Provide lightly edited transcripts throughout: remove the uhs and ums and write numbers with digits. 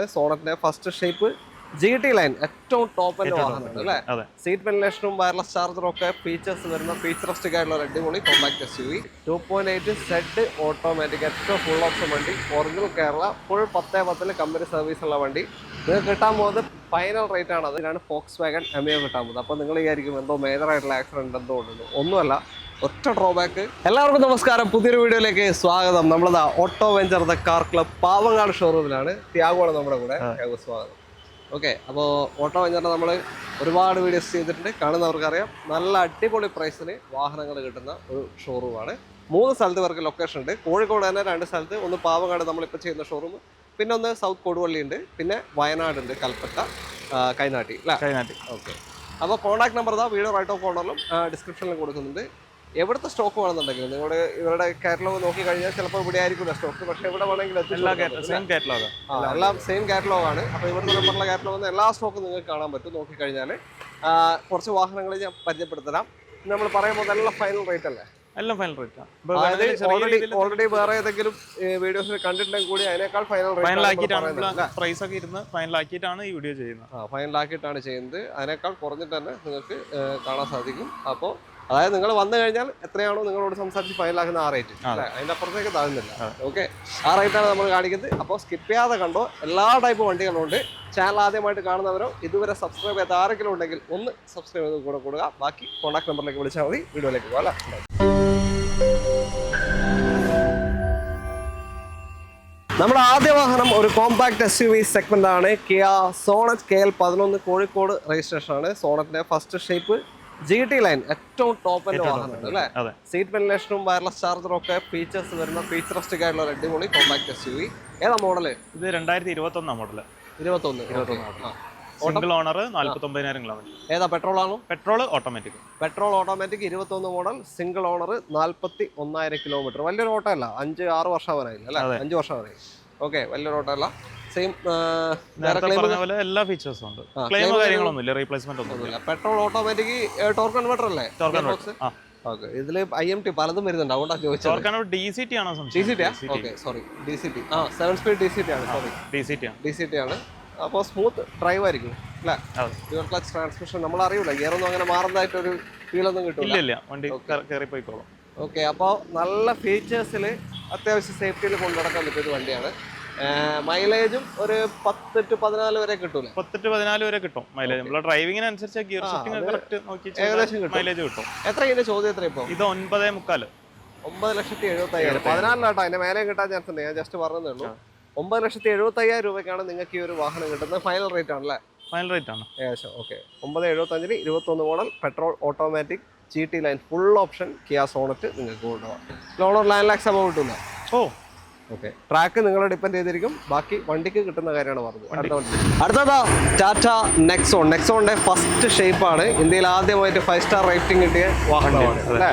സോണറ്റിന്റെ first shape GT line ഏറ്റവും top end വാഹനമാണ് അല്ലേ. സീറ്റ് വെന്റിലേഷനും വയർലെസ് ചാർജറും ഒക്കെ ഫീച്ചേഴ്സ് വരുന്ന ഫീച്ചറിസ്റ്റിക് ആയിട്ടുള്ള ഒരു അടിപൊളി കോമ്പാക്ട് SUV 2.8 സെഡ് ഓട്ടോമാറ്റിക് ഏറ്റവും ഫുൾ ഓപ്ഷൻ വണ്ടി. Original Kerala full 10/10 company service ഉള്ള വണ്ടി. നിങ്ങൾക്ക് കിട്ടാൻ പോകുന്നത് ഫൈനൽ റേറ്റ് ആണ്. അതിനാണ് ഫോക്സ് വാഗൺ എമിയോ കിട്ടാൻ പോകുന്നത്. അപ്പോൾ നിങ്ങൾ വിചാരിക്കും എന്തോ മേജർ ആയിട്ടുള്ള ആക്സിഡന്റ് എന്തോ ഉണ്ടെന്ന്. ഒന്നുമല്ല, ഒറ്റ ഡ്രോബാക്ക്. എല്ലാവർക്കും നമസ്കാരം, പുതിയൊരു വീഡിയോയിലേക്ക് സ്വാഗതം. നമ്മളതാ auto venture the car club Pavangad ഷോറൂമിലാണ്. ത്യാഗമാണ് നമ്മുടെ കൂടെ. സ്വാഗതം. ഓക്കെ, അപ്പോൾ ഓട്ടോ വെഞ്ചറിന് നമ്മൾ ഒരുപാട് വീഡിയോസ് ചെയ്തിട്ടുണ്ട്, കാണുന്നവർക്കറിയാം. നല്ല അടിപൊളി പ്രൈസിന് വാഹനങ്ങൾ കിട്ടുന്ന ഒരു ഷോറൂമാണ്. 3 സ്ഥലത്ത് ഇവർക്ക് ലൊക്കേഷൻ ഉണ്ട്. കോഴിക്കോട് തന്നെ 2 സ്ഥലത്ത്, ഒന്ന് പാവങ്ങാട് നമ്മളിപ്പോൾ ചെയ്യുന്ന ഷോറൂം, പിന്നെ ഒന്ന് സൗത്ത് കൊടുവള്ളി ഉണ്ട്, പിന്നെ വയനാട് ഉണ്ട്, കൽപ്പറ്റ, കൈനാട്ടി അല്ലേ. കൈനാട്ടി. ഓക്കെ, അപ്പോൾ കോൺടാക്ട് നമ്പർ ഇതാ വീഡിയോ റൈറ്റ് ഓഫ് കോർണറിലും ഡിസ്ക്രിപ്ഷനിലും കൊടുക്കുന്നുണ്ട്. എവിടുത്തെ സ്റ്റോക്ക് വേണമെന്നുണ്ടെങ്കിലും നിങ്ങളുടെ ഇവരുടെ കാറ്റലോഗ് നോക്കി കഴിഞ്ഞാൽ ചിലപ്പോൾ ഇവിടെ ആയിരിക്കില്ല സ്റ്റോക്ക്, പക്ഷേ എവിടെ വേണമെങ്കിലും എല്ലാം സെയിം കാറ്റലോഗാണ്. അപ്പോൾ ഇവിടുത്തെ നമ്പറിലെ കാറ്റലോഗ് എല്ലാ സ്റ്റോക്കും നിങ്ങൾക്ക് കാണാൻ പറ്റും. നോക്കിക്കഴിഞ്ഞാൽ കുറച്ച് വാഹനങ്ങൾ ഞാൻ പരിചയപ്പെടുത്തരാം. നമ്മൾ പറയുമ്പോൾ എല്ലാം ഫൈനൽ റേറ്റ് അല്ലേ? എല്ലാം ഫൈനൽ റേറ്റ്. ഓൾറെഡി വേറെ ഏതെങ്കിലും വീഡിയോസിൽ കണ്ടിട്ടുണ്ടെങ്കിൽ കൂടി അതിനേക്കാൾ ഫൈനലാക്കിയിട്ടാണ് ഈ വീഡിയോ ചെയ്യുന്നത്. ഫൈനലാക്കിയിട്ടാണ് ചെയ്യുന്നത്. അതിനേക്കാൾ കുറഞ്ഞിട്ട് തന്നെ നിങ്ങൾക്ക് കാണാൻ സാധിക്കും. അപ്പോൾ അതായത് നിങ്ങൾ വന്നു കഴിഞ്ഞാൽ എത്രയാണോ നിങ്ങളോട് സംസാരിച്ച് ഫൈനലാക്കുന്ന ആ റേറ്റ്, അതിൻ്റെ അപ്പുറത്തേക്ക് താഴ്ന്നില്ല. ഓക്കെ, ആ റേറ്റാണ് നമ്മൾ കാണിക്കുന്നത്. അപ്പോൾ സ്കിപ്പ് ചെയ്യാതെ കണ്ടോ. എല്ലാ ടൈപ്പ് വണ്ടികളുണ്ട്. ചാനൽ ആദ്യമായിട്ട് കാണുന്നവരോ ഇതുവരെ സബ്സ്ക്രൈബ് ചെയ്യാത്ത ആരെങ്കിലും ഉണ്ടെങ്കിൽ ഒന്ന് സബ്സ്ക്രൈബ് ചെയ്ത് കൂടെ കൊടുക്കുക. ബാക്കി കോൺടാക്ട് നമ്പറിലേക്ക് വിളിച്ചാൽ മതി. വീഡിയോയിലേക്ക് പോകാം. നമ്മുടെ ആദ്യ വാഹനം ഒരു കോമ്പാക്ട് SUV സെഗ്മെന്റ് ആണ്. Kia Sonet KL11 Kozhikode registration ആണ്. സോണറ്റിന്റെ ഫസ്റ്റ് ഷേപ്പ് GT ലൈൻ ഏറ്റവും ടോപ്പ് എൻഡ് വാഹനമാണ് അല്ലേ. സീറ്റ് വെന്റിലേഷനും വയർലെസ് ചാർജറും ഒക്കെ ഫീച്ചേഴ്സ് വരുന്ന ഫീച്ചറിസ്റ്റിക് ആയിട്ടുള്ള ഒരു അടിപൊളി കോമ്പാക്ട് SUV. ഏതാ മോഡല്? ഇത് 2021 മോഡല്. 21 single owner, 49,000 kilometre. ഏതാ പെട്രോൾ ആണോ? Petrol automatic. 21 model single owner, 41,000 kilometre. വലിയൊരു ഓട്ടോ അല്ല, 5-6 വർഷം വരായില്ല അല്ലേ? 5 വർഷം വരായി. ഓക്കെ, വലിയൊരു ഓട്ടോ അല്ല. സെയിം എല്ലാ ഫീച്ചേഴ്സും ഉണ്ട്. ക്ലെയിം കാര്യങ്ങളൊന്നുമില്ല, റീപ്ലേസ്മെന്റ് ഒന്നുമില്ല. പെട്രോൾ ഓട്ടോമാറ്റിക് ടോർക്ക് കൺവെർട്ടർ അല്ലേ? ഓക്കെ, ഇതില് IMT പലതും വരുന്നുണ്ട്, അതുകൊണ്ടാണ് ചോദിച്ചത്. DCT ആണോ? Sorry, DCT. 7 സ്പീഡ് DCT ആണ്. സോറി, DCT ആണ്. അപ്പോൾ സ്മൂത്ത് ഡ്രൈവ് ആയിരിക്കും അല്ലേ? Dual clutch transmission. നമ്മൾ അറിയില്ല, ഗിയർ ഒന്നും അങ്ങനെ മാറുന്നതായിട്ടൊരു ഫീലൊന്നും കിട്ടില്ല. വണ്ടി കയറി പോയിക്കോളും. ഓക്കെ, അപ്പോൾ നല്ല ഫീച്ചേഴ്സിൽ അത്യാവശ്യം സേഫ്റ്റിയിൽ കൊണ്ടുനടക്കാൻ പറ്റിയൊരു വണ്ടിയാണ്. മൈലേജും ഒരു 10 to 14 വരെ കിട്ടൂല. 10 to 14 വരെ കിട്ടും മൈലേജ്. നമ്മളെ ഡ്രൈവിങ്ങിനനുസരിച്ച് ഗിയർ ഷിഫ്റ്റിംഗ് കറക്റ്റ് നോക്കി ഏകദേശം കിട്ടും. മൈലേജ് കിട്ടും. എത്ര ഇതിന്റെ ചോദ്യം എത്ര ഇപ്പോൾ? ഇത് 9.75. 9,75,000. 14 കേട്ടോ, അതിന്റെ മേലെ കിട്ടാൻ ചാൻസ് ഉണ്ട്. ഞാൻ ജസ്റ്റ് പറഞ്ഞതേ ഉള്ളൂ. 9,75,000 രൂപയ്ക്കാണ് നിങ്ങൾക്ക് ഈ ഒരു വാഹനം കിട്ടുന്നത്. ഫൈനൽ റേറ്റ് ആണല്ലേ? ഫൈനൽ റേറ്റ് ആണ് ഏകദേശം. Okay, 9,75,000 21 model petrol automatic GT line full option Kia Sonet നിങ്ങൾക്ക് കൊണ്ടുപോകാം. ലോൺ 9 lakhs above കിട്ടുന്ന. ഓക്കെ, ട്രാക്ക് നിങ്ങളെ ഡിപ്പെൻഡ് ചെയ്തിരിക്കും. ബാക്കി വണ്ടിക്ക് കിട്ടുന്ന കാര്യമാണ് പറഞ്ഞത്. അടുത്തതാ ടാറ്റ നെക്സോൺ. നെക്സോണിന്റെ ഫസ്റ്റ് ഷേപ്പാണ്. ഇന്ത്യയിൽ ആദ്യമായിട്ട് 5 സ്റ്റാർ റേറ്റിംഗ് കിട്ടിയ വാഹനമാണ് അല്ലേ?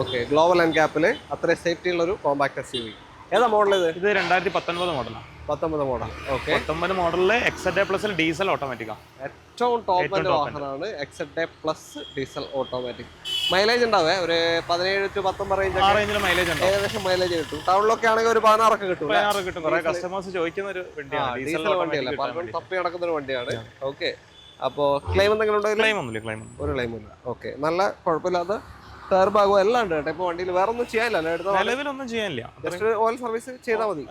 ഓക്കെ, ഗ്ലോബൽ ആൻഡ് ക്യാപ്പിൽ അത്രയും സേഫ്റ്റി ഉള്ള ഒരു കോമ്പാക്ട് SUV. ഏതാ മോഡൽ ഇത്? ഇത് 2019 മോഡലാണ്. 19 മോഡൽ. ഓക്കെ, 19 മോഡലിലെ XZA+ ഡീസൽ ഓട്ടോമാറ്റിക്കാണ്. ഏറ്റവും ടോപ്പ് എൻഡ് വാഹനമാണ് XZA+ ഡീസൽ ഓട്ടോമാറ്റിക്. മൈലേജ് ഉണ്ടാവേ ഒരു 17 to 19 റേഞ്ചിൽ മൈലേജ് ഉണ്ട്. ഏകദേശം മൈലേജ് കിട്ടും. ടൗണിലൊക്കെ ആണെങ്കിൽ ഒരു 16 കിട്ടും. 16 കിട്ടും. കുറെ കസ്റ്റമേഴ്സ് ചോദിക്കുന്ന ഒരു വണ്ടിയാണ്. ഡീസൽ വണ്ടിയല്ല, പലപ്പോഴും തപ്പി നടക്കുന്ന ഒരു വണ്ടിയാണ്. ഓക്കെ, അപ്പോൾ ക്ലെയിം എന്തെങ്കിലും ഉണ്ടോ? ക്ലെയിം ഒന്നുമില്ല. ഒരു ക്ലെയിം ഇല്ല. ഓക്കെ, നല്ല കുഴപ്പമില്ലാത്ത ടയർ ഭാഗവും എല്ലാം ഉണ്ട് കേട്ടോ. ഇപ്പോൾ വണ്ടിയിൽ വേറെ ഒന്നും ചെയ്യാനില്ല. നിലവിലൊന്നും ചെയ്യാനില്ല. ജസ്റ്റ് ഓയിൽ സർവീസ് ചെയ്താൽ മതി.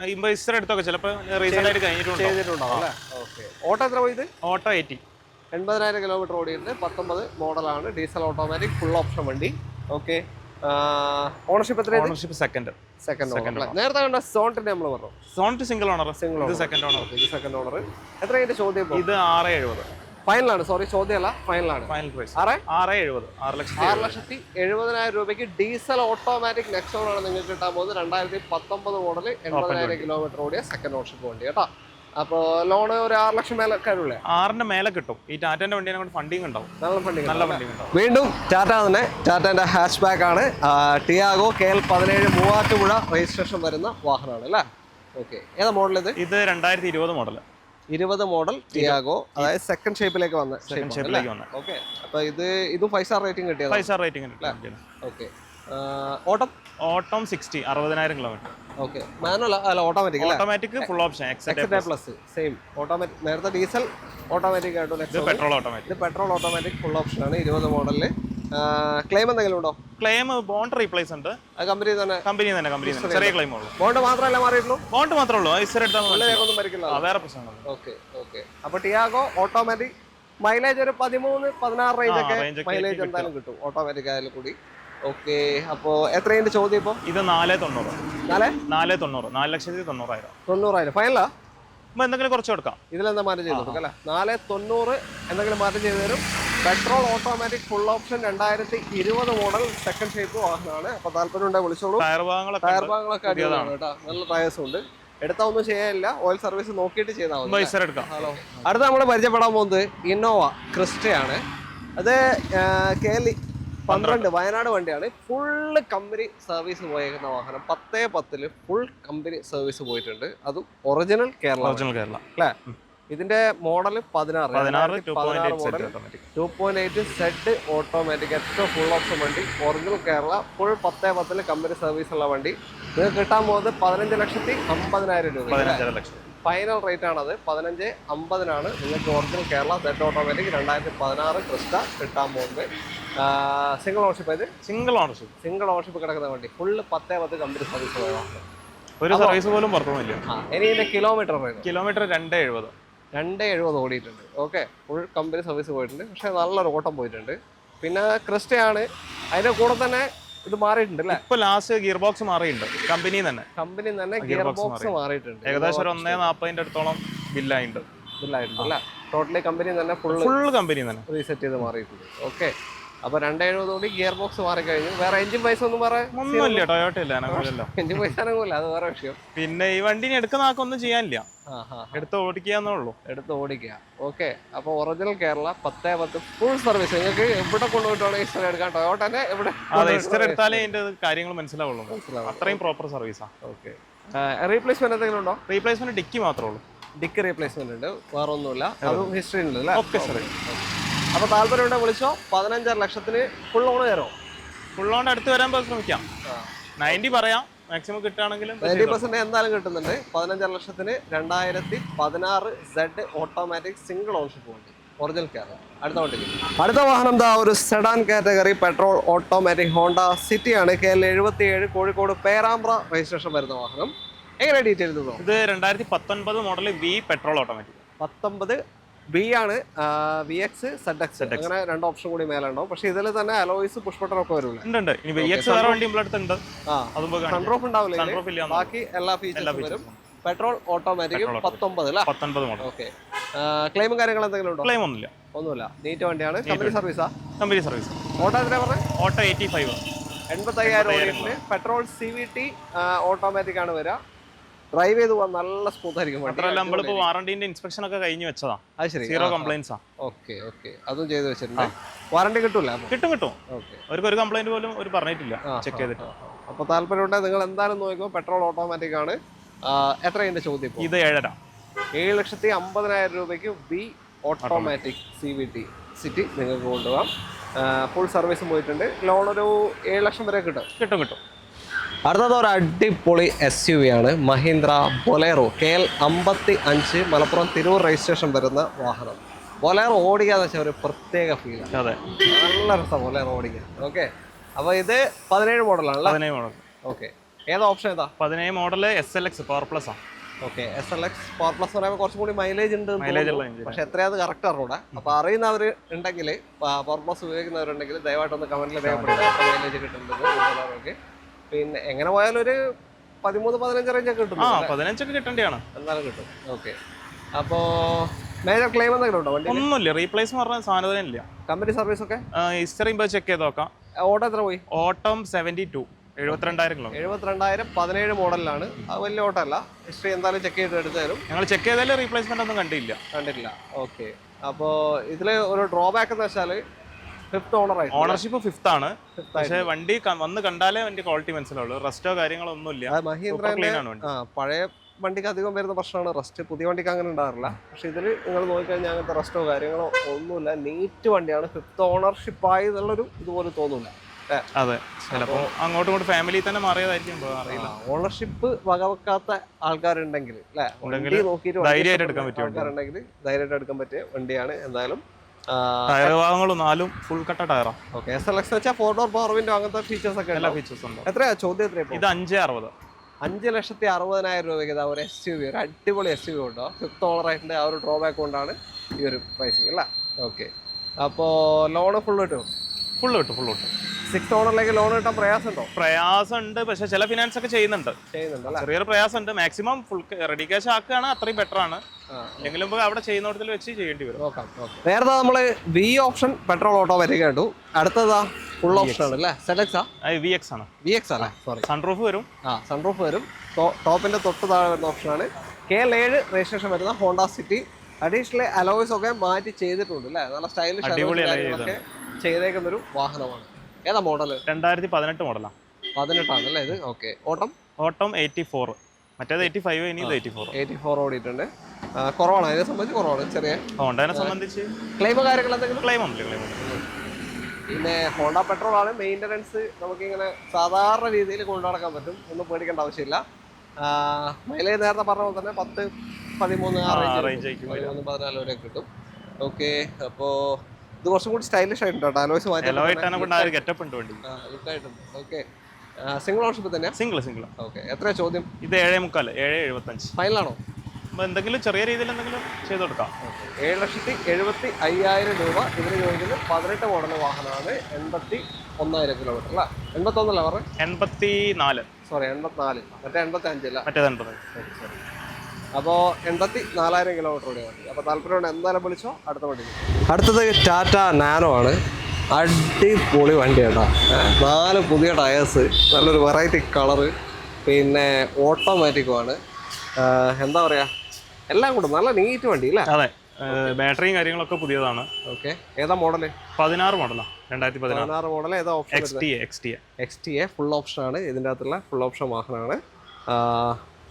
എടുത്തൊക്കെ ചിലപ്പോൾ റീസെന്റ് ആയിട്ട് ചെയ്തിട്ടുണ്ടാവും അല്ലേ? ഓക്കെ, ഓട്ടോ എത്ര പോയത്? ഓട്ടോ 80,000 കിലോമീറ്റർ ഓടിയിട്ടുണ്ട്. 19 മോഡലാണ്, ഡീസൽ ഓട്ടോമാറ്റിക് ഫുൾ ഓപ്ഷൻ വണ്ടി. ഓക്കെ, ഓണർഷിപ്പ് എത്ര? Ownership second. നേരത്തെ കണ്ട സോണറ്റിന്റെ നമ്മൾ പറഞ്ഞു. Sonet single owner. Second owner. ഇത് സെക്കൻഡ് ഓണർ. എത്ര ഇതിന്റെ ചോദ്യം? ഇത് 670. ഫൈനലാണ്. സോറി, ചോദ്യമല്ല, ഫൈനലാണ്. Final price 6,70,000. 6,70,000 രൂപയ്ക്ക് ഡീസൽ ഓട്ടോമാറ്റിക് നെക്സോൺ ആണ് നിങ്ങൾക്ക് കിട്ടാൻ പോകുന്നത്. 2019 മോഡൽ 80,000 കിലോമീറ്റർ ഓടിയ സെക്കൻഡ് ഓണർഷിപ്പ് വണ്ടി കേട്ടോ. അപ്പോൾ ലോണ് ഒരു 6 ലക്ഷം മേലെ കാര്യമില്ലേ? 6ന്റെ മേലെ കിട്ടും. ഈ ടാറ്റന്റെ വണ്ടിയെ കൊണ്ട് ഫണ്ടിങ് ഉണ്ടാവും. നല്ല ഫണ്ടിങ് ഉണ്ടാവും. വീണ്ടും ടാറ്റ തന്നെ. ടാറ്റന്റെ ഹാച്ച് ബാക്ക് ആണ്. ടിയാഗോ KL17 മൂവാറ്റുപുഴ രജിസ്ട്രേഷൻ വരുന്ന വാഹനമാണ് അല്ലേ? ഓക്കെ, ഏതാ മോഡൽ ഇത്? ഇത് 2020 മോഡൽ. 20 മോഡൽ ടിയാഗോ, അതായത് സെക്കൻഡ് ഷേപ്പിലേക്ക് വന്ന. ഓക്കെ, അപ്പൊ ഇതും 5 സ്റ്റാർ റേറ്റിംഗ് കിട്ടിയത്. 5 സ്റ്റാർ റേറ്റിംഗ്. ഓക്കെ, ഓട്ടം ഓട്ടം 60,000 കിലോമീറ്റർ. ഓക്കെ, മാനുവൽ അല്ല ഓട്ടോമാറ്റിക് അല്ലേ? Automatic full option plus same automatic. നേരത്തെ ഡീസൽ ഓട്ടോമാറ്റിക് ആയിട്ടുള്ള പെട്രോൾ ഓട്ടോമാറ്റിക്. ഇത് പെട്രോൾ ഓട്ടോമാറ്റിക് ഫുൾ ഓപ്ഷൻ ആണ്. 20 മോഡലില്. ക്ലെയിം എന്തെങ്കിലും ഉണ്ടോ? ക്ലെയിം ബോണ്ട് റീപ്ലേസ് ഉണ്ട്. കമ്പനി തന്നെ ചെറിയ ക്ലെയിം ഉള്ളൂ. ബോണ്ട് മാത്രമല്ല മാറിയിട്ടുള്ളൂ, ബോണ്ട് മാത്രമേ ഉള്ളൂ. വേറെ പ്രശ്നങ്ങൾ. Okay okay. അപ്പൊ ടിയാഗോ ഓട്ടോമാറ്റിക് മൈലേജ് ഒരു 13-16 റേഞ്ച് ഒക്കെ മൈലേജ് എന്തായാലും കിട്ടും ഓട്ടോമാറ്റിക് ആയാലും കൂടി. ഓക്കെ, അപ്പോ എത്രയുണ്ട് ചോദ്യം? ഇപ്പൊ ഇത് 490. 4,90,000 ഫൈനലാ? എന്തെങ്കിലും കുറച്ച് കൊടുക്കാം. ഇതിലെന്താ മാറ്റം ചെയ്ത് കൊടുക്കാം അല്ലേ? 4,90 എന്തെങ്കിലും മാറ്റം ചെയ്ത് തരും. Petrol automatic full option 2020 model second shape വാഹനമാണ്. അപ്പൊ താല്പര്യം ഉണ്ടെങ്കിൽ വിളിച്ചോളൂ. ടയർ ഭാഗങ്ങളൊക്കെ അടിപൊളിയാണ് കേട്ടോ, നല്ല ടയേഴ്സും ഉണ്ട്. എടുത്താൽ ഒന്നും ചെയ്യാനില്ല, ഓയിൽ സർവീസ് നോക്കിയിട്ട് ചെയ്താൽ മതി. ഹലോ, അടുത്ത നമ്മൾ പരിചയപ്പെടാൻ പോകുന്നത് ഇന്നോവ ക്രിസ്റ്റയാണ്. അത് KL 12 വയനാട് വണ്ടിയാണ്. ഫുള്ള് കമ്പനി സർവീസ് പോയേക്കുന്ന വാഹനം. 10/10 ഫുൾ കമ്പനി സർവീസ് പോയിട്ടുണ്ട്. അതും ഒറിജിനൽ കേരള അല്ലേ? ഇതിന്റെ മോഡൽ 16 മോഡൽ 2.8 സെഡ് ഓട്ടോമാറ്റിക് ഏറ്റവും ഫുൾ ഓപ്ഷൻ വണ്ടി. Original Kerala full 10/10 company service ഉള്ള വണ്ടി. നിങ്ങൾക്ക് കിട്ടാൻ പോകുന്നത് 15,50,000 രൂപ. ഫൈനൽ റേറ്റ് ആണത്. 15,50,000 നിങ്ങൾക്ക് original Kerala Z automatic 2016 Crysta കിട്ടാൻ പോകുന്നത്. Single ownership. ഇത് സിംഗിൾ ഓണർഷിപ്പ് കിടക്കുന്ന വണ്ടി. ഫുള്ള് 10/10 കമ്പനി സർവീസ് പോയ വാഹനം. ഒരു സർവീസ് പോലും പുറത്തുമില്ല. ഇനി ഇതിന്റെ കിലോമീറ്റർ 270 ഓടിയിട്ടുണ്ട്. ഓക്കെ, ഫുൾ കമ്പനി സർവീസ് പോയിട്ടുണ്ട്. പക്ഷെ നല്ലൊരു ഓട്ടം പോയിട്ടുണ്ട്. പിന്നെ ക്രിസ്റ്റയാണ്. അതിന്റെ കൂടെ തന്നെ ഇത് മാറിയിട്ടുണ്ട് അല്ലേ? ഇപ്പൊ ലാസ്റ്റ് ഗിയർ ബോക്സ് മാറിയിട്ടുണ്ട്. കമ്പനി തന്നെ ഗിയർ ബോക്സ് മാറിയിട്ടുണ്ട്. ഏകദേശം 140 അടുത്തോളം ബില്ലായിട്ടുണ്ട് അല്ലേ? ടോട്ടലി കമ്പനി തന്നെ ഫുൾ കമ്പനി തന്നെ റീസെറ്റ് ചെയ്ത് മാറിയിട്ടുണ്ട്. ഓക്കെ, അപ്പൊ 270 കൂടി ഗിയർ ബോക്സ് മാറി കഴിഞ്ഞു. വേറെ എഞ്ചിൻ പൈസ ഒന്നും ഒന്നുമില്ല. ടൊയോട്ട ഇല്ല, എഞ്ചിൻ പൈസ അനങ്ങൂല, അത് വേറെ വിഷയം. പിന്നെ ഈ വണ്ടിനെ എടുക്കുന്ന ആക്കൊന്നും ചെയ്യാനില്ല, എടുത്ത് ഓടിക്കുക. ഓക്കെ, അപ്പൊ ഒറിജിനൽ കേരള 10/10 ഫുൾ സർവീസ്. നിങ്ങൾക്ക് എവിടെ കൊണ്ടുപോയിട്ടാണ് ഹിസ്റ്ററി എടുക്കാൻ? ടൊയോട്ടനെ എവിടെ എടുത്താലേ അതിന്റെ കാര്യങ്ങൾ മനസ്സിലാവുള്ളൂ. അത്രയും പ്രോപ്പർ സർവീസാ. ഓക്കെ, റീപ്ലേസ്മെന്റ് എന്തെങ്കിലും ഉണ്ടോ? റീപ്ലേസ്മെന്റ് ഡിക്കി മാത്രമേ ഉള്ളൂ. ഡിക്കി റീപ്ലേസ്മെന്റ് ഉണ്ട്, വേറെ ഒന്നുമില്ല. അതും ഹിസ്റ്ററി ഉണ്ട് അല്ലേ? Okay sir. അപ്പൊ താല്പര്യം ഉണ്ടെങ്കിൽ വിളിച്ചോ. 15.5 ലക്ഷത്തിന് ഫുൾ ഓൺ കയറോ? ഫുൾ ഓൺ അടുത്ത് വരാൻ ശ്രമിക്കാം. 90 പറയാം, മാക്സിമം കിട്ടുകയാണെങ്കിലും 90% എന്തായാലും കിട്ടുന്നുണ്ട്. 15.5 ലക്ഷത്തിന് 2016 സെഡ് ഓട്ടോമാറ്റിക് സിംഗിൾ ഓൺഷിപ്പ് വണ്ടി, ഒറിജിനൽ കേരള. അടുത്ത വാഹനം എന്താ? ഒരു sedan category petrol automatic Honda City ആണ്. KL 77 കോഴിക്കോട് പേരാമ്പ്ര രജിസ്ട്രേഷൻ വരുന്ന വാഹനം. എങ്ങനെ ഡീറ്റെയിൽ ഉണ്ടോ? ഇത് 2019 model V petrol automatic. 19 B ആണ്. VX ZX അങ്ങനെ 2 ഓപ്ഷൻ കൂടി മേലെ ഉണ്ടാവും. പക്ഷെ ഇതിൽ തന്നെ അലോയ്സ് പുഷ് ബട്ടൺ ഒക്കെ വരും. സൺറൂഫ് ഉണ്ടാവില്ല, ബാക്കി എല്ലാ ഫീച്ചേഴ്സും വരും. പെട്രോൾ ഓട്ടോമാറ്റിക് 19 അല്ലേ? 19 മോഡൽ. ഓക്കെ, ക്ലെയിമും കാര്യങ്ങളും എന്തെങ്കിലും ഉണ്ടോ? ക്ലെയിം ഒന്നുമില്ല. നീറ്റ് വണ്ടിയാണ്. കമ്പനി സർവീസാ? Company service. ഓട്ടോ എത്ര പറഞ്ഞത്? ഓട്ടോ 85. 85,000 പെട്രോൾ CVT ഓട്ടോമാറ്റിക് ആണ് വരിക. ഡ്രൈവ് ചെയ്ത് പോകാൻ നല്ല സ്മൂത്ത് ആയിരിക്കും. നമ്മളിപ്പോ വാറണ്ടിന്റെ ഇൻസ്പെക്ഷൻ ഒക്കെ കഴിഞ്ഞ് വെച്ചതാ. അത് ശരി, സീറോ കംപ്ലൈന്റ്സ്. ഓക്കെ ഓക്കെ, അതും ചെയ്ത് വെച്ചിട്ടുണ്ട്. വാറണ്ടി കിട്ടൂല? കിട്ടും. ഓക്കെ, അവർക്ക് ഒരു കംപ്ലൈന്റ് പോലും ഒരു പറഞ്ഞിട്ടില്ല, ചെക്ക് ചെയ്തിട്ട്. അപ്പൊ താല്പര്യമുണ്ടെങ്കിൽ നിങ്ങൾ എന്തായാലും നോക്കിക്കോ. പെട്രോൾ ഓട്ടോമാറ്റിക് ആണ്. എത്രയുണ്ട് ചോദ്യം? ഇത് 7.5. 7,50,000 രൂപയ്ക്ക് വി ഓട്ടോമാറ്റിക് CVT സിറ്റി നിങ്ങൾക്ക് കൊണ്ടുപോകാം. ഫുൾ സർവീസും പോയിട്ടുണ്ട്. ലോൺ ഒരു 7 ലക്ഷം വരെ കിട്ടും. അടുത്തത് ഒരു അടിപൊളി SUV ആണ്. Mahindra Bolero KL 55 Malappuram Tirur registration വരുന്ന വാഹനം. ബൊലേറോ ഓടിക്കാന്ന് വെച്ചാൽ ഒരു പ്രത്യേക ഫീലാണ്. അതെ, നല്ല രസം ബൊലേറോ ഓടിക്കാൻ. ഓക്കെ, അപ്പൊ ഇത് 17 മോഡലാണല്ലോ? 17 മോഡൽ. ഓക്കെ, ഏതാ ഓപ്ഷൻ? ഏതാ? 17 മോഡൽ SLX പവർ പ്ലസ് ആണ്. ഓക്കെ, SLX പവർ പ്ലസ് പറയുമ്പോൾ കുറച്ചും കൂടി മൈലേജ് ഉണ്ട്. പക്ഷെ എത്രയാത് കറക്റ്റ് അറിഞ്ഞൂടാ. അപ്പൊ അറിയുന്നവർ ഉണ്ടെങ്കിൽ, പവർ പ്ലസ് ഉപയോഗിക്കുന്നവരുണ്ടെങ്കിൽ ദയവായിട്ടൊന്ന് കമന്റിൽ രേഖപ്പെടുത്തുക മൈലേജ് കിട്ടുന്നത്. പിന്നെ എങ്ങനെ പോയാലും ഒരു 13-15 റേഞ്ച് ഒക്കെ കിട്ടും. 15 ഒക്കെ കിട്ടേണ്ടതാണ്, എന്നാലും കിട്ടും. ഓക്കെ, അപ്പോ മേജർ ക്ലെയിം എന്തെങ്കിലും ഉണ്ടോ വണ്ടി? ഒന്നുമില്ല. റീപ്ലേസ് പറഞ്ഞ സാധനം ഇല്ല. കമ്പനി സർവീസ് ഒക്കെ ഹിസ്റ്ററി ചെക്ക് ചെയ്ത് നോക്കാം. ഓട്ടം എത്ര പോയി? ഓട്ടം 72, 72,000 കിലോമീറ്റർ. 72,000 17 മോഡലാണ്. അത് വലിയ ഓട്ടം അല്ല. ഹിസ്റ്ററി എന്തായാലും ചെക്ക് ചെയ്ത് എടുത്തു തരും. ഞങ്ങൾ ചെക്ക് ചെയ്താലും റീപ്ലേസ്മെന്റ് ഒന്നും കണ്ടില്ല. ഓക്കെ, അപ്പോ ഇതില് ഒരു ഡ്രോബാക്ക് എന്ന് വെച്ചാൽ ഫിഫ്ത്ത് ഓണർഷിപ്പ് 5th ആണ്. പക്ഷേ വണ്ടി വന്ന് കണ്ടാലേ വണ്ടി ക്വാളിറ്റി മനസ്സിലാവുള്ളൂ. റെസ്റ്റോ കാര്യങ്ങളോ ഒന്നുമില്ല. പഴയ വണ്ടിക്ക് അധികം വരുന്ന പ്രശ്നമാണ് റസ്റ്റ്. പുതിയ വണ്ടിക്ക് അങ്ങനെ ഉണ്ടാകാറില്ല. പക്ഷെ ഇതിൽ നിങ്ങൾ നോക്കിക്കഴിഞ്ഞാൽ അങ്ങനത്തെ റസ്റ്റോ കാര്യങ്ങളോ ഒന്നുമില്ല. നീറ്റ് വണ്ടിയാണ്. 5th ഓണർഷിപ്പ് ആയി എന്നുള്ളൊരു ഇതുപോലെ തോന്നില്ല. അതെ, ചിലപ്പോൾ അങ്ങോട്ടും ഇങ്ങോട്ടും ഫാമിലി തന്നെ മാറിയതായിരിക്കും, അറിയില്ല. ഓണർഷിപ്പ് വകവെക്കാത്ത ആൾക്കാരുണ്ടെങ്കിൽ അല്ലെ, വണ്ടി നോക്കിയിട്ട് ധൈര്യമായിട്ട് എടുക്കാൻ പറ്റിയ ആൾക്കാരുണ്ടെങ്കിൽ ധൈര്യമായിട്ട് എടുക്കാൻ പറ്റിയ വണ്ടിയാണ്. എന്തായാലും ടയർ ഭാഗങ്ങളും 4 ഫുൾ കട്ട ടയറാ. ഓക്കെ, SLX വെച്ചാൽ 4 ഡോർ പവർ വിൻഡോ അങ്ങനത്തെ ഫീച്ചേഴ്സ് ഒക്കെ എല്ലാ ഫീച്ചേഴ്സും ഉണ്ട്. എത്രയാ ചോദ്യം? എത്രയാ ഇത് 560. 5,60,000 രൂപയ്ക്ക് ഇതാ ഒരു SUV, ഒരു അടിപൊളി SUV ഉണ്ടോ. 5th ഓണറായിട്ടുണ്ട്. ആ ഒരു ഡ്രോബാക്ക് കൊണ്ടാണ് ഈ ഒരു പ്രൈസിങ് അല്ല. ഓക്കെ, അപ്പോൾ ലോണ് ഫുൾ കിട്ടും? ഫുൾ കിട്ടും, ഫുൾ കിട്ടും. 6th ഓണറിലേക്ക് ലോൺ കിട്ടാൻ പ്രയാസമുണ്ടോ? പ്രയാസമുണ്ട്, പക്ഷെ ചില ഫിനാൻസ് ഒക്കെ ചെയ്യുന്നുണ്ട്. ചെറിയൊരു പ്രയാസമുണ്ട്. മാക്സിമം ഫുൾ റെഡി ക്യാഷ് ആക്കുകയാണ് അത്രയും ബെറ്റർ ആണ്. എങ്കിലും അവിടെ ചെയ്യുന്നിടത്തിൽ വെച്ച് ചെയ്യേണ്ടി വരും. നേരത്തെ നമ്മള് V ഓപ്ഷൻ പെട്രോൾ ഓട്ടോ വരിക കണ്ടു. അടുത്തതാ ഫുൾ ഓപ്ഷൻ ആണ് അല്ലേ? ZX VX ആണ്. VX അല്ലേ? സോറി, സൺറൂഫ് വരും. സൺറൂഫ് വരും. ടോപ്പിന്റെ തൊട്ട് താഴെ വരുന്ന ഓപ്ഷനാണ്. KL7 രജിസ്ട്രേഷൻ വരുന്ന ഹോണ്ട സിറ്റി. അഡീഷണൽ അലോയ്സ് ഒക്കെ മാറ്റി ചെയ്തിട്ടുണ്ട് അല്ലേ? നല്ല സ്റ്റൈലിഷ് ഒക്കെ ചെയ്തേക്കുന്ന ഒരു വാഹനമാണ്. ഏതാ മോഡൽ? 2018 മോഡലാണ്. 18 ആണല്ലേ ഇത്? ഓക്കെ. ഓട്ടം 84. മറ്റേത് 85, ഇനി 84 ഓടിയിട്ടുണ്ട്. കുറവാണ്, അതിനെ സംബന്ധിച്ച് കുറവാണ്. ചെറിയ ഹോണ്ടനെ സംബന്ധിച്ച് ക്ലെയിമോ കാര്യങ്ങൾ എന്തെങ്കിലും? ക്ലെയിം ഉണ്ട്. പിന്നെ ഹോണ്ട പെട്രോൾ ആണ്. മെയിൻ്റനൻസ് നമുക്കിങ്ങനെ സാധാരണ രീതിയിൽ കൊണ്ടു നടക്കാൻ പറ്റും, ഒന്നും പേടിക്കേണ്ട ആവശ്യമില്ല. മൈലേജ് നേരത്തെ പറഞ്ഞ പോലെ തന്നെ 10, 13, 14 വരെ കിട്ടും. ഓക്കെ, അപ്പോൾ ഇത് കുറച്ചും കൂടി സ്റ്റൈലിഷ് ആയിട്ടുണ്ട് കേട്ടോ. Alloys okay. സിംഗിൾ ഓണർഷിപ്പ് തന്നെയാണ്? സിംഗിൾ. ഓക്കെ, എത്രയാ ചോദ്യം? ഇത് 7.75, 7.75. ഫൈനലാണോ? എന്തെങ്കിലും ചെറിയ രീതിയിൽ എന്തെങ്കിലും ചെയ്ത് കൊടുക്കാം. 7,75,000 രൂപ ഇതിന് ചോദിക്കുന്നത്. 18 മോഡൽ വാഹനമാണ്. 81,000 കിലോമീറ്റർ അല്ല, 81 അല്ല പറഞ്ഞത്? 84. സോറി, 84. മറ്റേ 85 അല്ല, മറ്റേത് 80. അപ്പോൾ 84,000 കിലോമീറ്റർ ഓടിയ വണ്ടി. അപ്പോൾ താല്പര്യമുണ്ട് എന്തായാലും വിളിച്ചോ. അടുത്ത വണ്ടി. അടുത്തത് ടാറ്റ നാനോ ആണ്. അടിപൊളി വണ്ടി കേട്ടോ. 4 പുതിയ ടയേഴ്സ്, നല്ലൊരു വെറൈറ്റി കളറ്, പിന്നെ ഓട്ടോമാറ്റിക്കുമാണ്. എന്താ പറയുക, എല്ലാം കൂടെ നല്ല നീറ്റ് വണ്ടി അല്ലേ? അതെ, ബാറ്ററിയും കാര്യങ്ങളൊക്കെ പുതിയതാണ്. ഓക്കെ, ഏതാ മോഡല്? 16 മോഡലാണ്. 2016 മോഡൽ. ഏതാ ഓപ്ഷൻ? XTA ഫുൾ ഓപ്ഷനാണ്. ഇതിൻ്റെ അകത്തുള്ള ഫുൾ ഓപ്ഷൻ വാഹനമാണ്.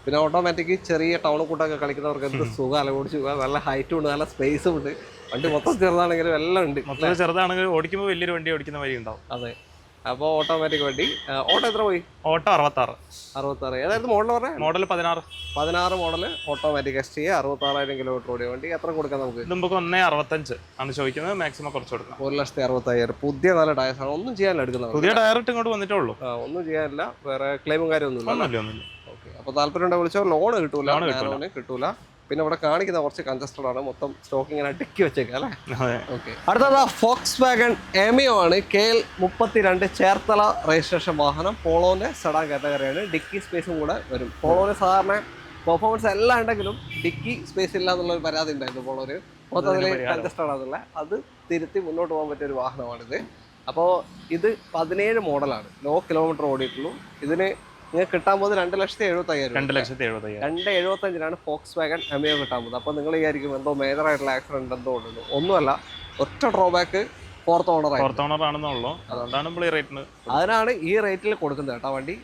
പിന്നെ ഓട്ടോമാറ്റിക് ചെറിയ ടൗൺ കൂട്ടൊക്കെ കളിക്കുന്നവർക്ക് എന്ത് സുഖം, അലകോടിച്ച് പോകാം. നല്ല ഹൈറ്റും ഉണ്ട്, നല്ല സ്പേസും ഉണ്ട്. വണ്ടി മൊത്തം ചെറുതാണെങ്കിലും എല്ലാം ഉണ്ട്. മൊത്തം ചെറുതാണെങ്കിലും ഓടിക്കുമ്പോൾ വലിയൊരു വണ്ടി ഓടിക്കുന്ന വഴി ഉണ്ടാവും. അതെ, അപ്പോൾ ഓട്ടോമാറ്റിക് വണ്ടി. ഓട്ടോ എത്ര പോയി? ഓട്ടോ 66. ഏതായിരുന്നു മോഡൽ പറഞ്ഞത്? Model 16 model automatic XTA 66,000 kilometre ഓടിയ വണ്ടി. എത്ര കൊടുക്കാം നമുക്ക്? നമുക്ക് 1.65 ആണ് ചോദിക്കുന്നത്. മാക്സിമം കുറച്ച് കൊടുക്കാം. 1,65,000. പുതിയ നല്ല ടയർസാണ്. ഒന്നും ചെയ്യാനില്ല എടുക്കുന്നത്. പുതിയ ടയർ ഇട്ട് ഇങ്ങോട്ട് വന്നിട്ടേ ഉള്ളൂ. ഒന്നും ചെയ്യാനില്ല. വേറെ ക്ലെയിമും കാര്യമൊന്നുമില്ല. ഓക്കെ, അപ്പോൾ താല്പര്യം ഉണ്ടെങ്കിൽ വിളിച്ചോ. ലോൺ കിട്ടൂല. പിന്നെ ഇവിടെ കാണിക്കുന്ന കുറച്ച് കൺജസ്റ്റഡ് ആണ്. മൊത്തം സ്റ്റോക്ക് ഇങ്ങനെ അടുക്കി വെച്ചേക്കാം അല്ലേ? ഓക്കെ. അടുത്തതാ Volkswagen Ameo ആണ്. KL 32 ചേർത്തല രജിസ്ട്രേഷൻ വാഹനം. പോളോന്റെ സെഡാൻ കാറ്റഗറിയാണ്. ഡിക്കി സ്പേസും കൂടെ വരും. പോളോന് സാധാരണ പെർഫോമൻസ് എല്ലാം ഉണ്ടെങ്കിലും ഡിക്കി സ്പേസ് ഇല്ല എന്നുള്ളൊരു പരാതി ഉണ്ടായിരുന്നു പോളോന്. മൊത്തത്തിൽ കൺജസ്റ്റഡ് ആണല്ല, അത് തിരുത്തി മുന്നോട്ട് പോകാൻ പറ്റിയ ഒരു വാഹനമാണിത്. അപ്പോൾ ഇത് 17 മോഡലാണ്. ലോ കിലോമീറ്റർ ഓടിയിട്ടുള്ളൂ. ഇതിന് നിങ്ങൾക്ക് കിട്ടാൻ പോകുന്നത് 2,75,000. 2,75,000 Volkswagen Ameo കിട്ടാൻ പോകുന്നത്. അപ്പോൾ നിങ്ങൾ വിചാരിക്കും എന്തോ മേജറായിട്ടുള്ള ആക്സിഡൻറ്റ് എന്തോ ഉണ്ടെന്ന്. ഒന്നുമല്ല, ഒറ്റ ഡ്രോബാക്ക് 4th ഓണർ ആണെന്നുള്ളൂ. അതുകൊണ്ടാണ് നമ്മൾ ഈ റേറ്റിന്, അതിനാണ് ഈ റേറ്റിൽ കൊടുക്കുന്നത് കേട്ടോ. വണ്ടി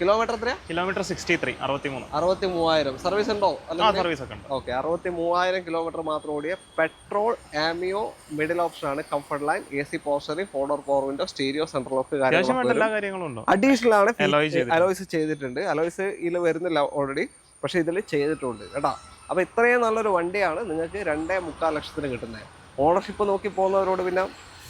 കിലോമീറ്റർ എത്രയാ? കിലോമീറ്റർ 63,000. സർവീസ് ഉണ്ടോ? സർവീസ് ഒക്കെ ഉണ്ട്. ഓക്കെ, 63,000 കിലോമീറ്റർ മാത്രം ഓടിയ പെട്രോൾ ആമിയോ. മിഡിൽ ഓപ്ഷൻ ആണ്. Comfort line, AC പോസ്റ്ററി, 4 door power window, stereo, central lock കാര്യങ്ങളും അഡീഷണൽ ആണ്. അലോയ്സ് ചെയ്തിട്ടുണ്ട്. അലോയ്സ് ഇതിൽ വരുന്നില്ല ഓൾറെഡി, പക്ഷെ ഇതിൽ ചെയ്തിട്ടുണ്ട് കേട്ടോ. അപ്പോൾ ഇത്രയും നല്ലൊരു വണ്ടിയാണ് നിങ്ങൾക്ക് 2.25 ലക്ഷത്തിന് കിട്ടുന്നത്. ഓണർഷിപ്പ് നോക്കി പോകുന്നവരോട് പിന്നെ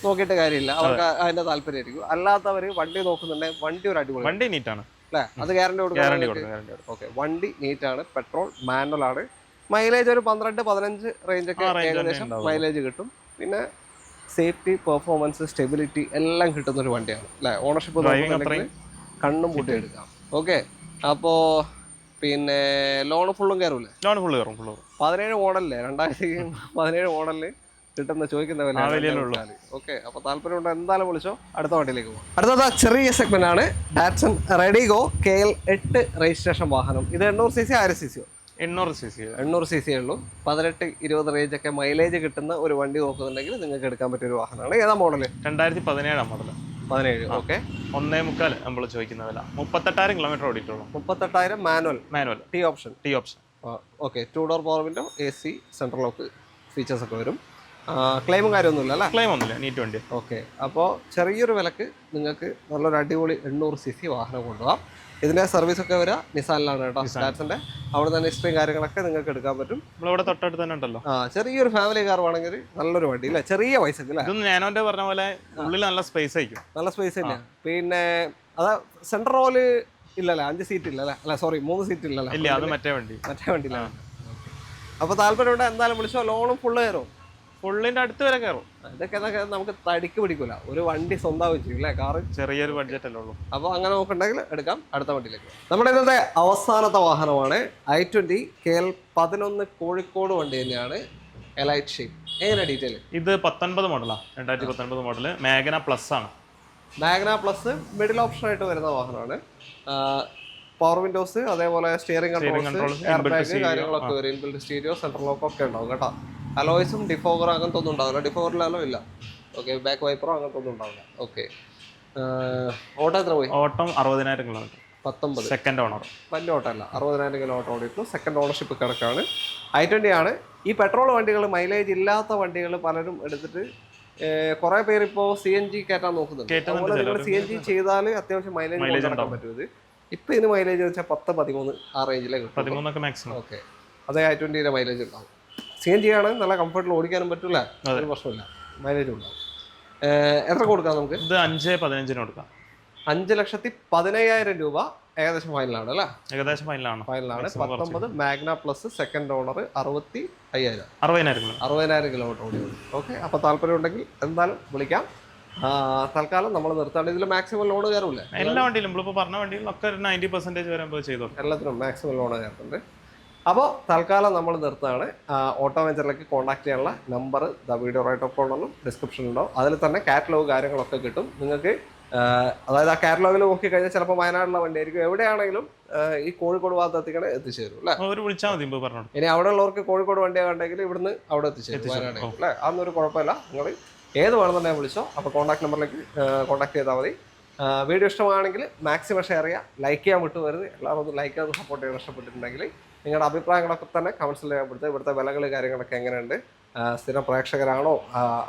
നോക്കിയിട്ട് കാര്യമില്ല, അവർക്ക് അതിന്റെ താല്പര്യമായിരിക്കും. അല്ലാത്തവർ വണ്ടി നോക്കുന്നുണ്ടെങ്കിൽ വണ്ടി ഒരു അടിപൊളി വണ്ടി നീറ്റാണ് അല്ലേ? അത് ഗ്യാരണ്ടി കൊടുക്കും. ഓക്കെ, വണ്ടി നീറ്റാണ്. പെട്രോൾ മാനുവൽ ആണ്. മൈലേജ് ഒരു 12-15 റേഞ്ചൊക്കെ ഏകദേശം മൈലേജ് കിട്ടും. പിന്നെ സേഫ്റ്റി, പെർഫോമൻസ്, സ്റ്റെബിലിറ്റി എല്ലാം കിട്ടുന്ന ഒരു വണ്ടിയാണ് അല്ലേ? ഓണർഷിപ്പ് കണ്ണും പൂട്ടി എടുക്കാം. ഓക്കെ, അപ്പോൾ പിന്നെ ലോൺ ഫുള്ളും കയറൂലേ? 17 മോഡലില്ലേ? 2017 മോഡലില് കിട്ടുന്ന ചോദിക്കുന്ന വില. ഓക്കെ, അപ്പോൾ താല്പര്യമുണ്ട് എന്തായാലും വിളിച്ചോ. അടുത്ത വണ്ടിയിലേക്ക് പോകും. അടുത്തത് ചെറിയ സെഗ്മെന്റ് ആണ്. ഡാറ്റ്സൺ റെഡിഗോ KL 8 രജിസ്ട്രേഷൻ വാഹനം. ഇത് 800cc 1000cc? 800cc ഉള്ളൂ. 18-20 റേഞ്ച് ഒക്കെ മൈലേജ് കിട്ടുന്ന ഒരു വണ്ടി നോക്കുന്നുണ്ടെങ്കിൽ നിങ്ങൾക്ക് എടുക്കാൻ പറ്റിയ ഒരു വാഹനമാണ്. ഏതാ മോഡല്? 2017 മോഡൽ. 17. ഓക്കെ, 1.25 നമ്മൾ ചോദിക്കുന്ന വില. 38,000 കിലോമീറ്റർ ഓടിയിട്ടുള്ളൂ. 38,000 manual. T option. Okay, 2 door power window, AC, central lock features ഒക്കെ വരും. ക്ലെയിമും കാര്യമൊന്നുമില്ല അല്ലേ? ക്ലെയിം ഒന്നുമില്ല, നീറ്റ് വണ്ടി. ഓക്കെ, അപ്പോൾ ചെറിയൊരു വിലക്ക് നിങ്ങൾക്ക് നല്ലൊരു അടിപൊളി 800cc വാഹനം കൊണ്ടുപോകാം. ഇതിൻ്റെ സർവീസൊക്കെ വരിക നിസാനിലാണ് കേട്ടോ. സ്റ്റാറ്റ്സിൻ്റെ അവിടെ തന്നെ ഹിസ്റ്ററിയും കാര്യങ്ങളൊക്കെ നിങ്ങൾക്ക് എടുക്കാൻ പറ്റും. നമ്മളിവിടെ തൊട്ടടുത്ത് തന്നെ ഉണ്ടല്ലോ. ചെറിയൊരു ഫാമിലി കാർ വേണമെങ്കിൽ നല്ലൊരു വണ്ടി അല്ലേ, ചെറിയ പൈസക്ക് അല്ലേ. ഇതൊന്നും ഞാനോന്റെ പറഞ്ഞ പോലെ ഉള്ളിൽ നല്ല സ്പേസ് ആയിരിക്കും. നല്ല സ്പേസ് ഇല്ല. പിന്നെ അതാ സെൻട്രൽ റോല് ഇല്ലല്ലേ, 5 സീറ്റ് ഇല്ലല്ലേ, അല്ല സോറി 3 സീറ്റ് ഇല്ലല്ലേ. ഇല്ല, അത് മറ്റേ വണ്ടിയിലാണ്. അപ്പോൾ താല്പര്യമുണ്ട് എന്തായാലും വിളിച്ചോ. ലോണും ഫുള്ള് കയറും, ഫുള്ളിന്റെ അടുത്ത് വരെ കയറും. ഇതൊക്കെ നമുക്ക് തടിക്ക് പിടിക്കൂല. ഒരു വണ്ടി സ്വന്തം വെച്ചില്ലേ, കാറ് ചെറിയൊരു ബഡ്ജറ്റ് അല്ലേ ഉള്ളൂ. അപ്പോൾ അങ്ങനെ നോക്കുന്നുണ്ടെങ്കിൽ എടുക്കാം. അടുത്ത വണ്ടിയിലേക്ക് നമ്മുടെ ഇന്നത്തെ അവസാനത്തെ വാഹനമാണ് i20 KL 11 കോഴിക്കോട് വണ്ടി തന്നെയാണ്. Elite shape. എങ്ങനെ ഡീറ്റെയിൽ? ഇത് 19 മോഡലാണ്, 2019 മോഡല്. മാഗ്ന പ്ലസ് ആണ്. മാഗ്ന പ്ലസ് മിഡിൽ ഓപ്ഷൻ ആയിട്ട് വരുന്ന വാഹനമാണ്. പവർ വിൻഡോസ്, അതേപോലെ സ്റ്റിയറിംഗ് കൺട്രോൾസ്, എയർ ബാഗ് കാര്യങ്ങളൊക്കെ വരും. ഇൻബിൽറ്റ് സ്റ്റീരിയോ, സെൻട്രൽ ലോക്ക് ഒക്കെ ഉണ്ടാവും കേട്ടോ. അലോയ്സും ഡിഫോഗറോ അങ്ങനത്തെ ഒന്നും ഉണ്ടാവില്ല. ഡിഫോഗറിലോ ഇല്ല. ഓക്കെ, ബാക്ക് വൈപ്പറോ അങ്ങനത്തെ ഒന്നും ഉണ്ടാവില്ല. ഓക്കെ, ഓട്ടം എത്ര പോയി? ഓട്ടം 60,000 കിലോമീറ്റർ. 19. Second owner. വലിയ ഓട്ടമല്ല, 60,000 കിലോമീറ്റർ ഓടിയിട്ടു. സെക്കൻഡ് ഓണർഷിപ്പ് കിടക്കാണ്. i20 ആണ്. ഈ പെട്രോൾ വണ്ടികൾ, മൈലേജ് ഇല്ലാത്ത വണ്ടികൾ പലരും എടുത്തിട്ട് കുറെ പേര് ഇപ്പോൾ CNG കയറ്റാൻ നോക്കുന്നുണ്ട്. അതുപോലെ നിങ്ങൾ CNG ചെയ്താൽ അത്യാവശ്യം മൈലേജ് ഉണ്ടാക്കാൻ പറ്റും. ഇത് ഇപ്പം ഇതിന് മൈലേജ് വെച്ചാൽ 10-13 ആ റേഞ്ചിലേക്ക് കിട്ടും. 13 മാക്സിമം. ഓക്കെ, അതേ i20 മൈലേജ് ഉണ്ടാവും. CNG ആണ്, നല്ല കംഫർട്ടിൽ ഓടിക്കാനും പറ്റില്ല, ഒരു പ്രശ്നമില്ല, മൈലേജ് ഉണ്ടാവും. എത്ര കൊടുക്കാം നമുക്ക്? ഇത് 5-15 കൊടുക്കാം. 5,15,000 രൂപ ഏകദേശം ഫൈനലാണ് അല്ലേ? ഏകദേശം ഫൈനലാണ്. 19 Magna plus second owner 65,000. 60,000 kilometre ഓടി. ഓക്കെ, അപ്പോൾ താല്പര്യം ഉണ്ടെങ്കിൽ എന്തായാലും വിളിക്കാം. തൽക്കാലം നമ്മൾ നിർത്താണ്ട്. ഇതിൽ മാക്സിമം ലോൺ കയറില്ലേ? എല്ലാ വണ്ടിയിലും നമ്മളിപ്പോൾ പറഞ്ഞ വണ്ടികളിലൊക്കെ 90% വരെ ചെയ്തു. എല്ലാത്തിനും മാക്സിമം ലോൺ കയറുന്നുണ്ട്. അപ്പോൾ തൽക്കാലം നമ്മൾ നിർത്താണ്. ഓട്ടോ വെഞ്ചറിലേക്ക് കോൺടാക്ട് ചെയ്യാനുള്ള നമ്പർ വീഡിയോ റൈറ്റ് ഓഫ് കോണറിലും ഡിസ്ക്രിപ്ഷനിലുണ്ടാവും. അതിൽ തന്നെ കാറ്റലോഗ് കാര്യങ്ങളൊക്കെ കിട്ടും നിങ്ങൾക്ക്. അതായത് ആ കാറ്റലോഗിൽ നോക്കിക്കഴിഞ്ഞാൽ ചിലപ്പോൾ വയനാടുള്ള വണ്ടിയായിരിക്കും. എവിടെയാണെങ്കിലും ഈ കോഴിക്കോട് ഭാഗത്ത് എത്തിക്കണേ എത്തിച്ചേരും അല്ലേ? വിളിച്ചാൽ മതി പറഞ്ഞു. ഇനി അവിടെ ഉള്ളവർക്ക് കോഴിക്കോട് വണ്ടിയാണ് കണ്ടെങ്കിൽ ഇവിടുന്ന് അവിടെ എത്തിച്ചേരും വയനാട് അല്ലേ? അതൊന്നും കുഴപ്പമില്ല. നിങ്ങൾ ഏത് വേണമെന്നുണ്ടെങ്കിൽ വിളിച്ചോ. അപ്പോൾ കോൺടാക്ട് നമ്പറിലേക്ക് കോൺടാക്ട് ചെയ്താൽ മതി. വീഡിയോ ഇഷ്ടമാണെങ്കിൽ മാക്സിമം ഷെയർ ചെയ്യുക, ലൈക്ക് ചെയ്യാൻ വിട്ടുവരുത്. എല്ലാവരും ഒന്ന് ലൈക്ക് ചെയ്ത് സപ്പോർട്ട് ചെയ്യാൻ ഇഷ്ടപ്പെട്ടിട്ടുണ്ടെങ്കിൽ നിങ്ങളുടെ അഭിപ്രായങ്ങളൊക്കെ തന്നെ കമൻസിൽ രേഖപ്പെടുത്തുക. ഇവിടുത്തെ വിലകൾ കാര്യങ്ങളൊക്കെ എങ്ങനെയുണ്ട്, സ്ഥിരം പ്രേക്ഷകരാണോ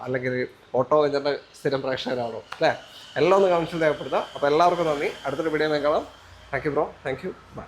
അല്ലെങ്കിൽ ഓട്ടോ വെഞ്ചറിൻ്റെ സ്ഥിരം പ്രേക്ഷകരാണോ അല്ലേ? എല്ലാം ഒന്ന് കമൻസിൽ രേഖപ്പെടുത്തുക. അപ്പോൾ എല്ലാവർക്കും നന്ദി. അടുത്തൊരു വീഡിയോ കാണാം. Thank you bro. Thank you. By.